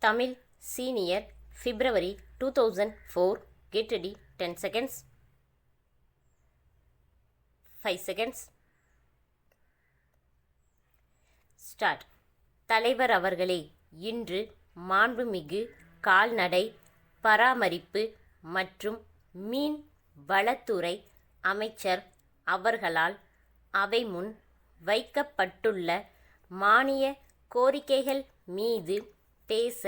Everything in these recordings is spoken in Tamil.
Tamil Senior February 2004. Get ready. 10 seconds. 5 seconds. Start. தலைவர் அவர்களே, இன்று மாண்புமிகு கால்நடை பராமரிப்பு மற்றும் மீன் வளத்துறை அமைச்சர் அவர்களால் அவை முன் வைக்கப்பட்டுள்ள மானிய கோரிக்கைகள் மீது பேச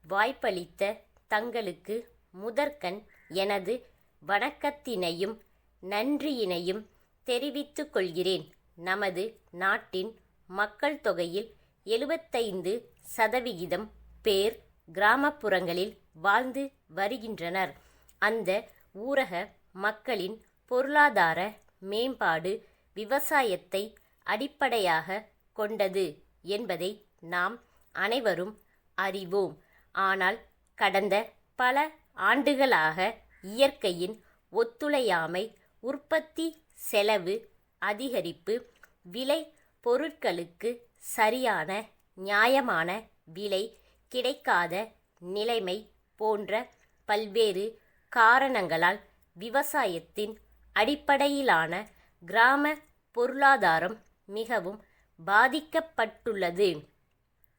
வாய்ப்பளித்த தங்களுக்கு முதற்கண் எனது வணக்கத்தினையும் நன்றியினையும் தெரிவித்துக் கொள்கிறேன். நமது நாட்டின் மக்கள் தொகையில் 75% பேர் கிராமப்புறங்களில் வாழ்ந்து வருகின்றனர். அந்த ஊரக மக்களின் பொருளாதார மேம்பாடு விவசாயத்தை அடிப்படையாக கொண்டது என்பதை நாம் அனைவரும் அறிவோம். ஆனால் கடந்த பல ஆண்டுகளாக இயற்கையின் ஒத்துழையாமை, உற்பத்தி செலவு அதிகரிப்பு, விலை பொருட்களுக்கு சரியான நியாயமான விலை கிடைக்காத நிலைமை போன்ற பல்வேறு காரணங்களால் விவசாயத்தின் அடிப்படையிலான கிராம பொருளாதாரம் மிகவும் பாதிக்கப்பட்டுள்ளது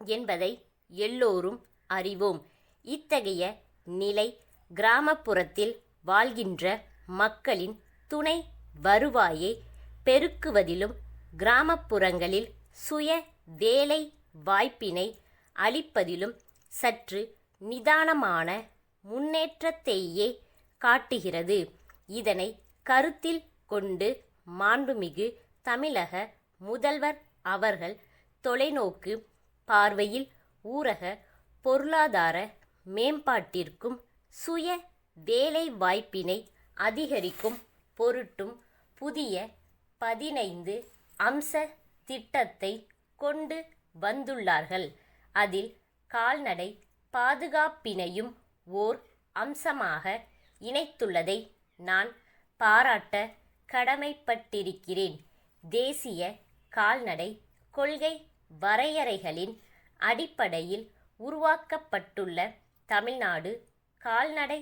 என்பதை எல்லோரும் அறிவோம். இத்தகைய நிலை கிராமப்புறத்தில் வாழ்கின்ற மக்களின் துணை வருவாயை பெருக்குவதிலும் கிராமப்புறங்களில் சுய வேலை வாய்ப்பினை அளிப்பதிலும் சற்று நிதானமான முன்னேற்றத்தையே காட்டுகிறது. இதனை கருத்தில் கொண்டு மாண்புமிகு தமிழக முதல்வர் அவர்கள் தொலைநோக்கு பார்வையில் ஊரக பொருளாதார மேம்பாட்டிற்கும் சுய வேலை வாய்ப்பினை அதிகரிக்கும் பொருட்டும் புதிய 15 அம்ச திட்டத்தை கொண்டு வந்துள்ளார்கள். அதில் கால்நடை பாதுகாப்பினையும் ஓர் அம்சமாக இணைத்துள்ளதை நான் பாராட்ட கடமைப்பட்டிருக்கிறேன். தேசிய கால்நடை கொள்கை வரையறைகளின் அடிப்படையில் உருவாக்கப்பட்டுள்ள தமிழ்நாடு கால்நடை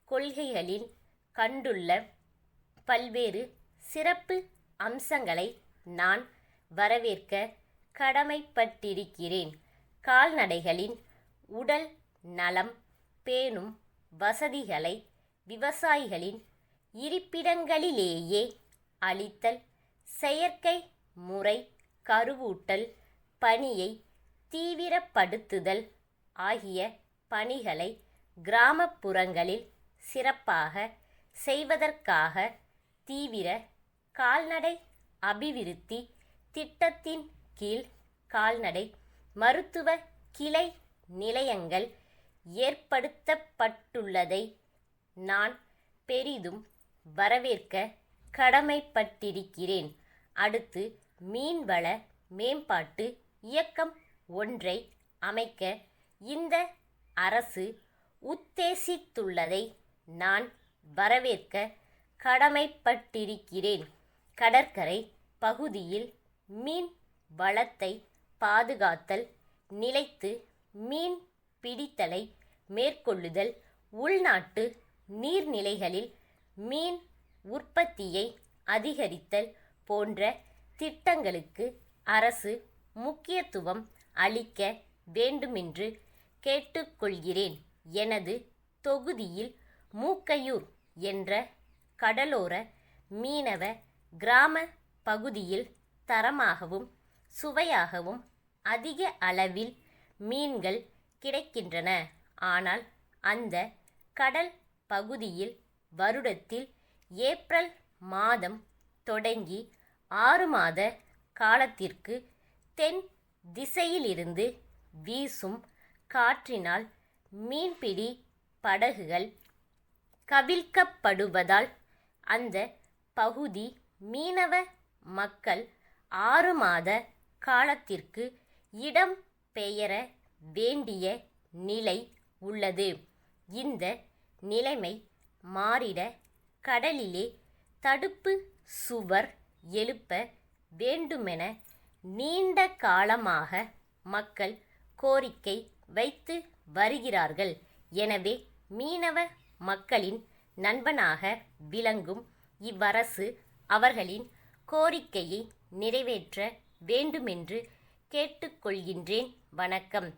கொள்கைகளில் கண்டுள்ள பல்வேறு சிறப்பு அம்சங்களை நான் வரவேற்க கடமைப்பட்டிருக்கிறேன். கால்நடைகளின் உடல் நலம் பேணும் வசதிகளை விவசாயிகளின் இருப்பிடங்களிலேயே அளித்தல், செயற்கை முறை கருவூட்டல் பணியை தீவிரப்படுத்துதல் ஆகிய பணிகளை கிராமப்புறங்களில் சிறப்பாக செய்வதற்காக தீவிர கால்நடை அபிவிருத்தி திட்டத்தின் கீழ் கால்நடை மருத்துவ கிளை நிலையங்கள் ஏற்படுத்தப்பட்டுள்ளதை நான் பெரிதும் வரவேற்க கடமைப்பட்டிருக்கிறேன். அடுத்து மீன்வள மேம்பாட்டு இயக்கம் ஒன்றை அமைக்க இந்த அரசு உத்தேசித்துள்ளதை நான் வரவேற்க கடமைப்பட்டிருக்கிறேன். கடற்கரை பகுதியில் மீன் வளத்தை பாதுகாத்தல், நிலைத்து மீன் பிடித்தலை மேற்கொள்ளுதல், உள்நாட்டு நீர்நிலைகளில் மீன் உற்பத்தியை அதிகரித்தல் போன்ற திட்டங்களுக்கு அரசு முக்கியத்துவம் அளிக்க வேண்டுமென்று கேட்டுக்கொள்கிறேன். எனது தொகுதியில் மூக்கையூர் என்ற கடலோர மீனவ கிராம பகுதியில் தரமாகவும் சுவையாகவும் அதிக அளவில் மீன்கள் கிடைக்கின்றன. ஆனால் அந்த கடல் பகுதியில் வருடத்தில் ஏப்ரல் மாதம் தொடங்கி 6 மாத காலத்திற்கு தென் திசையிலிருந்து வீசும் காற்றினால் மீன்பிடி படகுகள் கவிழ்க்கப்படுவதால் அந்த பகுதி மீனவ மக்கள் 6 மாத காலத்திற்கு இடம் பெயர வேண்டிய நிலை உள்ளது. இந்த நிலைமை மாறிட கடலிலே தடுப்பு சுவர் எழுப்ப வேண்டுமென நீண்ட காலமாக மக்கள் கோரிக்கை வைத்து வருகிறார்கள். எனவே மீனவ மக்களின் நண்பனாக விளங்கும் இவ்வரசு அவர்களின் கோரிக்கையை நிறைவேற்ற வேண்டுமென்று கேட்டுக்கொள்கின்றேன். வணக்கம்.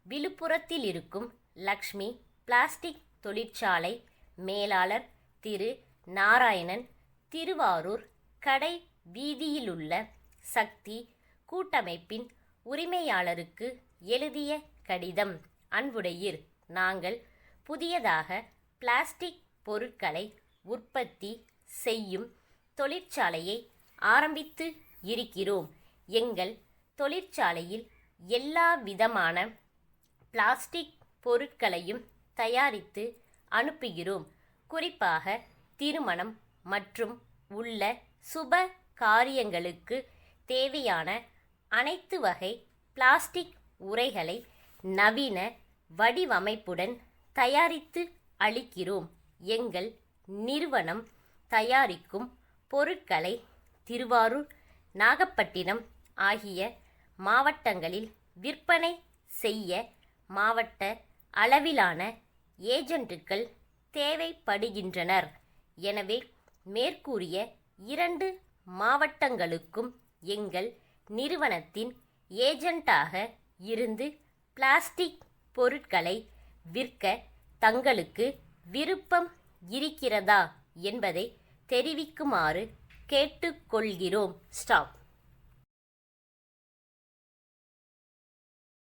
விழுப்புரத்தில் இருக்கும் லக்ஷ்மி பிளாஸ்டிக் தொழிற்சாலை மேலாளர் திரு நாராயணன், திருவாரூர் கடை வீதியிலுள்ள சக்தி கூட்டமைப்பின் உரிமையாளருக்கு எழுதிய கடிதம். அன்புடையீர், நாங்கள் புதியதாக பிளாஸ்டிக் பொருட்களை உற்பத்தி செய்யும் தொழிற்சாலையை ஆரம்பித்து இருக்கிறோம். எங்கள் தொழிற்சாலையில் எல்லா விதமான பிளாஸ்டிக் பொருட்களையும் தயாரித்து அனுப்புகிறோம். குறிப்பாக திருமணம் மற்றும் உள்ள சுப காரியங்களுக்கு தேவையான அனைத்து வகை பிளாஸ்டிக் உறைகளை நவீன வடிவமைப்புடன் தயாரித்து அளிக்கிறோம். எங்கள் நிறுவனம் தயாரிக்கும் பொருட்களை திருவாரூர், நாகப்பட்டினம் ஆகிய மாவட்டங்களில் விற்பனை செய்ய மாவட்ட அளவிலான ஏஜென்ட்டுகள் தேவைப்படுகின்றனர். எனவே மேற்கூறிய 2 மாவட்டங்களுக்கும் எங்கள் நிறுவனத்தின் ஏஜென்ட்டாக இருந்து பிளாஸ்டிக் பொருட்களை விற்க தங்களுக்கு விருப்பம் இருக்கிறதா என்பதை தெரிவிக்குமாறு கேட்டுக்கொள்கிறோம். ஸ்டாப்.